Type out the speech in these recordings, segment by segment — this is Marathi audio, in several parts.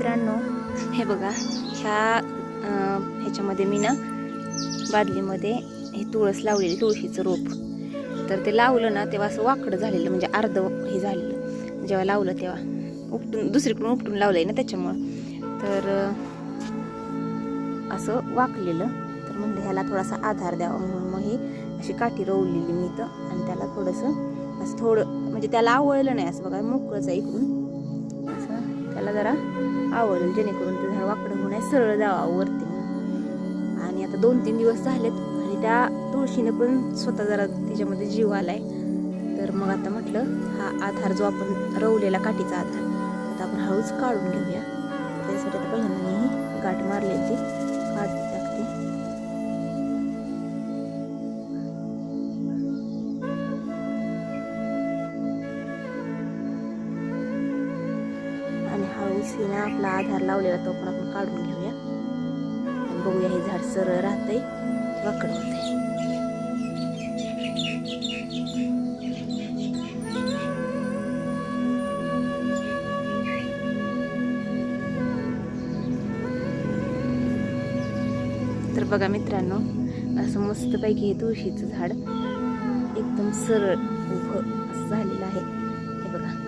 मित्रांनो, हे बघा ह्याच्यामध्ये मी ना बादलीमध्ये हे तुळस लावलेली, तुळशीचं रोप. तर ते लावलं ना तेव्हा असं वाकडं झालेलं, म्हणजे अर्ध हे झालेलं. जेव्हा लावलं तेव्हा दुसरीकडून उपटून लावलंय ना त्याच्यामुळं, तर असं वाकलेलं. तर म्हणलं ह्याला थोडासा आधार द्यावा म्हणून मग ही अशी काठी रोवलेली मी इथं, आणि त्याला थोडंसं असं थोडं, म्हणजे त्याला आवळलं नाही, असं बघा मोकळंच आहे इकडून, असं त्याला जरा आवळलं जेणेकरून ते झाड वाकडं होऊ नये, सरळ जावं वरती. आणि आता 2-3 दिवस झालेत आणि त्या तुळशीने पण स्वतः जरा त्याच्यामध्ये जीव आलाय. तर मग आता म्हटलं हा आधार जो आपण रवलेला काठीचा आधार, आता आपण हळूच काढून घेऊया. त्यासाठी आता पहिल्यांदा मी गाठ मारलेली ती काढून टाकते. आणि हळूच हिने आपला आधार लावलेला तो पण आपण काढून घेऊया. आणि बघूया हे झाड सरळ राहतंय वाकडं होतंय. तर बघा मित्रांनो, असं मस्तपैकी हे तुळशीचं झाड एकदम सरळ उभं असं झालेलं आहे. हे बघा.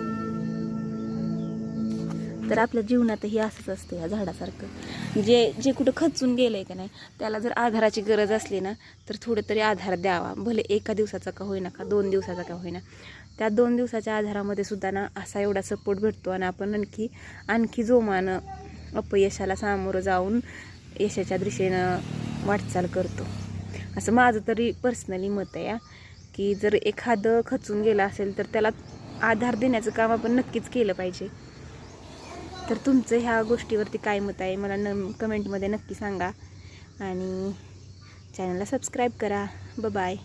तर आपल्या जीवनातही असंच असतं या झाडासारखं. जे कुठं खचून गेलंय का नाही, त्याला जर आधाराची गरज असली ना, तर थोडं तरी आधार द्यावा. भले 1 दिवसाचा का होईना, का 2 दिवसाचा का होईना, त्या 2 दिवसाच्या आधारामध्ये सुद्धा ना असा एवढा सपोर्ट भेटतो. आणि आपण आणखी जोमानं अपयशाला सामोरं जाऊन यशाच्या दिशेनं वाटचाल करतो. असं माझं तरी पर्सनली मत आहे की जर एखादं खचून गेलं असेल तर त्याला आधार देण्याचं काम आपण नक्कीच केलं पाहिजे. तर तुमचं ह्या गोष्टीवरती काय मत आहे मला कमेंटमध्ये नक्की सांगा. आणि चॅनलला सबस्क्राईब करा. बाय.